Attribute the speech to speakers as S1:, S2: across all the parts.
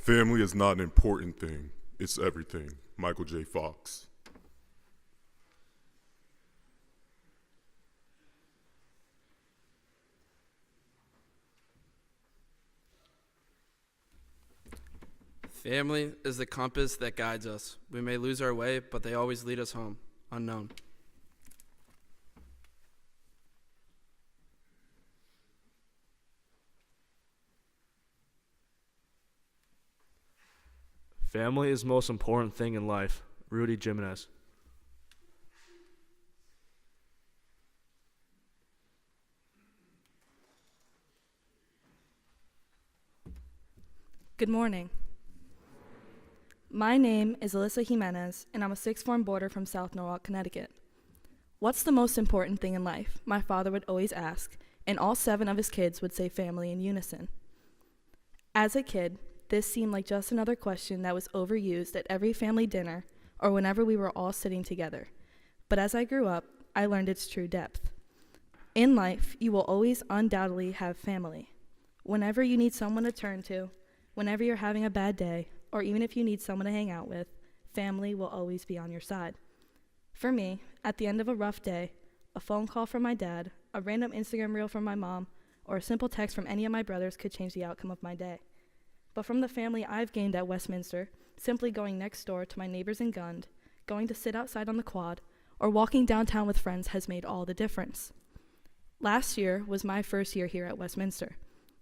S1: Family is not an important thing, it's everything. Michael J. Fox.
S2: Family is the compass that guides us. We may lose our way, but they always lead us home, unknown.
S3: Family is the most important thing in life. Rudy Jimenez.
S4: Good morning. My name is Alyssa Jimenez, and I'm a sixth form boarder from South Norwalk, Connecticut. What's the most important thing in life? My father would always ask, and all 7 of his kids would say family in unison. As a kid, this seemed like just another question that was overused at every family dinner or whenever we were all sitting together. But as I grew up, I learned its true depth. In life, you will always undoubtedly have family. Whenever you need someone to turn to, whenever you're having a bad day, or even if you need someone to hang out with, family will always be on your side. For me, at the end of a rough day, a phone call from my dad, a random Instagram reel from my mom, or a simple text from any of my brothers could change the outcome of my day. But from the family I've gained at Westminster, simply going next door to my neighbors in Gund, going to sit outside on the quad, or walking downtown with friends has made all the difference. Last year was my first year here at Westminster.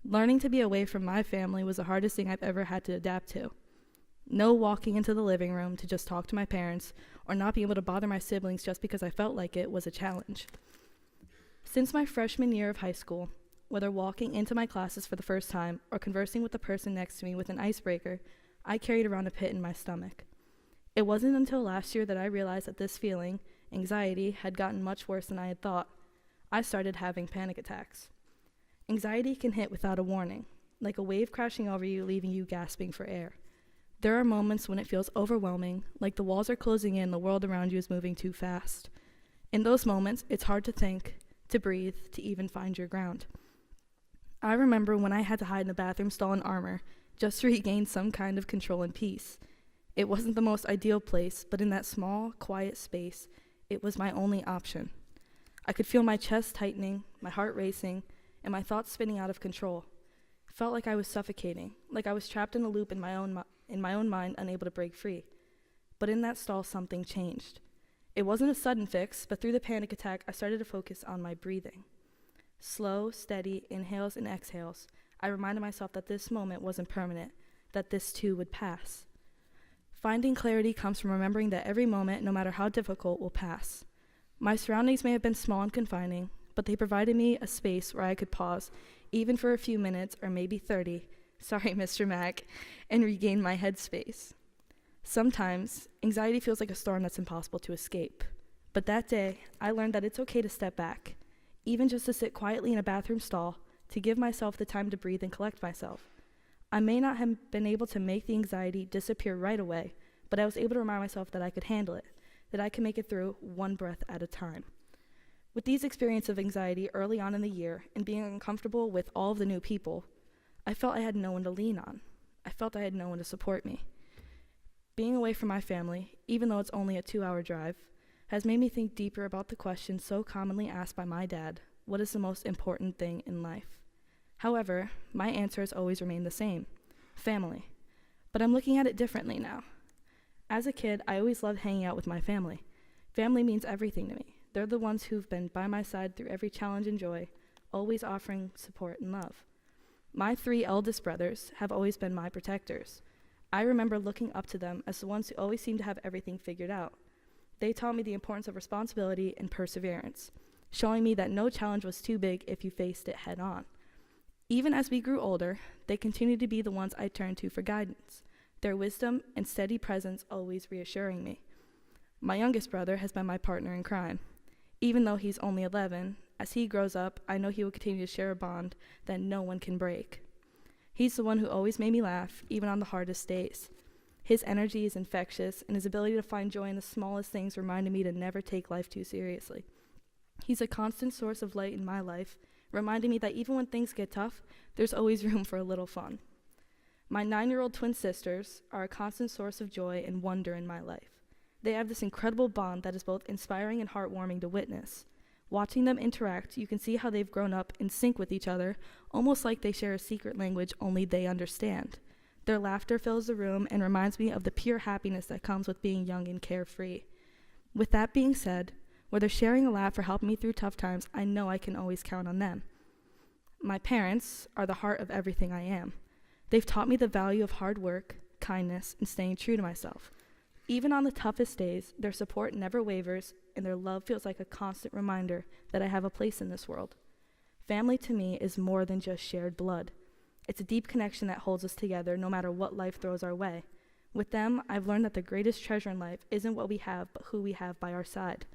S4: Learning to be away from my family was the hardest thing I've ever had to adapt to. No walking into the living room to just talk to my parents, or not being able to bother my siblings just because I felt like it was a challenge. Since my freshman year of high school, whether walking into my classes for the first time or conversing with the person next to me with an icebreaker, I carried around a pit in my stomach. It wasn't until last year that I realized that this feeling, anxiety, had gotten much worse than I had thought. I started having panic attacks. Anxiety can hit without a warning, like a wave crashing over you, leaving you gasping for air. There are moments when it feels overwhelming, like the walls are closing in, the world around you is moving too fast. In those moments, it's hard to think, to breathe, to even find your ground. I remember when I had to hide in the bathroom stall in armor, just to regain some kind of control and peace. It wasn't the most ideal place, but in that small, quiet space, it was my only option. I could feel my chest tightening, my heart racing, and my thoughts spinning out of control. It felt like I was suffocating, like I was trapped in a loop in my own mind, unable to break free. But in that stall, something changed. It wasn't a sudden fix, but through the panic attack, I started to focus on my breathing. Slow, steady inhales and exhales. I reminded myself that this moment wasn't permanent, that this too would pass. Finding clarity comes from remembering that every moment, no matter how difficult, will pass. My surroundings may have been small and confining, but they provided me a space where I could pause, even for a few minutes or maybe 30, sorry, Mr. Mack, and regain my headspace. Sometimes, anxiety feels like a storm that's impossible to escape. But that day, I learned that it's okay to step back, even just to sit quietly in a bathroom stall, to give myself the time to breathe and collect myself. I may not have been able to make the anxiety disappear right away, but I was able to remind myself that I could handle it, that I could make it through one breath at a time. With these experiences of anxiety early on in the year and being uncomfortable with all of the new people, I felt I had no one to lean on. I felt I had no one to support me. Being away from my family, even though it's only a 2-hour drive, has made me think deeper about the question so commonly asked by my dad: what is the most important thing in life? However, my answer has always remained the same: family. But I'm looking at it differently now. As a kid, I always loved hanging out with my family. Family means everything to me. They're the ones who've been by my side through every challenge and joy, always offering support and love. My 3 eldest brothers have always been my protectors. I remember looking up to them as the ones who always seemed to have everything figured out. They taught me the importance of responsibility and perseverance, showing me that no challenge was too big if you faced it head on. Even as we grew older, they continued to be the ones I turned to for guidance, their wisdom and steady presence always reassuring me. My youngest brother has been my partner in crime. Even though he's only 11, as he grows up, I know he will continue to share a bond that no one can break. He's the one who always made me laugh, even on the hardest days. His energy is infectious, and his ability to find joy in the smallest things reminded me to never take life too seriously. He's a constant source of light in my life, reminding me that even when things get tough, there's always room for a little fun. My 9-year-old twin sisters are a constant source of joy and wonder in my life. They have this incredible bond that is both inspiring and heartwarming to witness. Watching them interact, you can see how they've grown up in sync with each other, almost like they share a secret language only they understand. Their laughter fills the room and reminds me of the pure happiness that comes with being young and carefree. With that being said, whether sharing a laugh or helping me through tough times, I know I can always count on them. My parents are the heart of everything I am. They've taught me the value of hard work, kindness, and staying true to myself. Even on the toughest days, their support never wavers, and their love feels like a constant reminder that I have a place in this world. Family to me is more than just shared blood. It's a deep connection that holds us together no matter what life throws our way. With them, I've learned that the greatest treasure in life isn't what we have, but who we have by our side.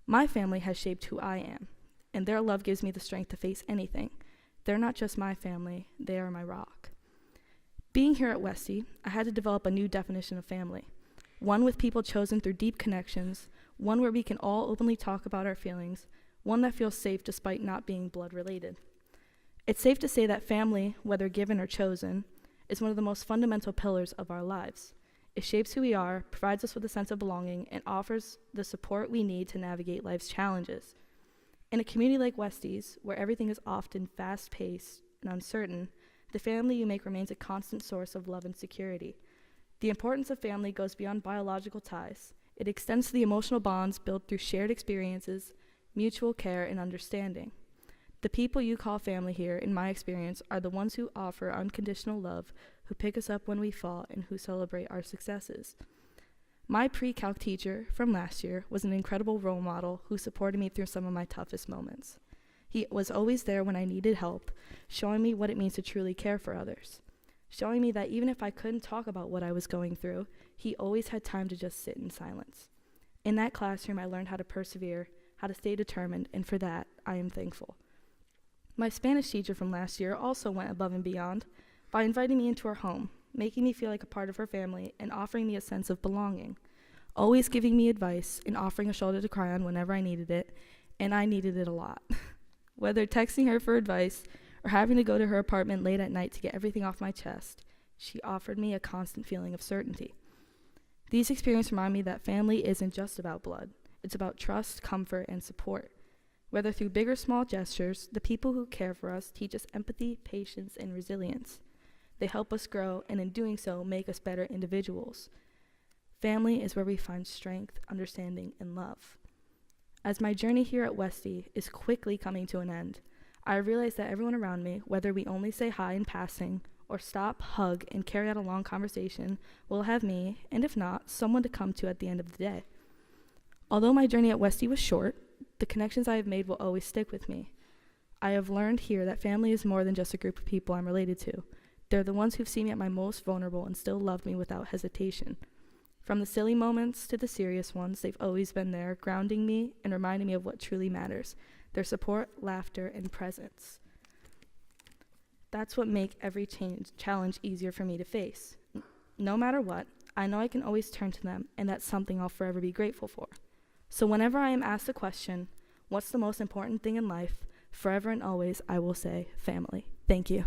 S4: My family has shaped who I am, and their love gives me the strength to face anything. They're not just my family, they are my rock. Being here at Westy, I had to develop a new definition of family. One with people chosen through deep connections, one where we can all openly talk about our feelings, one that feels safe despite not being blood related. It's safe to say that family, whether given or chosen, is one of the most fundamental pillars of our lives. It shapes who we are, provides us with a sense of belonging, and offers the support we need to navigate life's challenges. In a community like Westy's, where everything is often fast-paced and uncertain, the family you make remains a constant source of love and security. The importance of family goes beyond biological ties. It extends to the emotional bonds built through shared experiences, mutual care, and understanding. The people you call family here, in my experience, are the ones who offer unconditional love, who pick us up when we fall, and who celebrate our successes. My pre-calc teacher from last year was an incredible role model who supported me through some of my toughest moments. He was always there when I needed help, showing me what it means to truly care for others. Showing me that even if I couldn't talk about what I was going through, he always had time to just sit in silence. In that classroom, I learned how to persevere, how to stay determined, and for that, I am thankful. My Spanish teacher from last year also went above and beyond by inviting me into her home, making me feel like a part of her family, and offering me a sense of belonging, always giving me advice and offering a shoulder to cry on whenever I needed it, and I needed it a lot. Whether texting her for advice or having to go to her apartment late at night to get everything off my chest, she offered me a constant feeling of certainty. These experiences remind me that family isn't just about blood. It's about trust, comfort, and support. Whether through big or small gestures, the people who care for us teach us empathy, patience, and resilience. They help us grow, and in doing so, make us better individuals. Family is where we find strength, understanding, and love. As my journey here at Westy is quickly coming to an end, I realize that everyone around me, whether we only say hi in passing or stop, hug, and carry out a long conversation, will have me, and if not, someone to come to at the end of the day. Although my journey at Westy was short, the connections I have made will always stick with me. I have learned here that family is more than just a group of people I'm related to. They're the ones who've seen me at my most vulnerable and still love me without hesitation. From the silly moments to the serious ones, they've always been there, grounding me and reminding me of what truly matters. Their support, laughter, and presence. That's what makes every challenge easier for me to face. No matter what, I know I can always turn to them, and that's something I'll forever be grateful for. So whenever I am asked the question, what's the most important thing in life, forever and always I will say family. Thank you.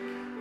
S4: Thank you.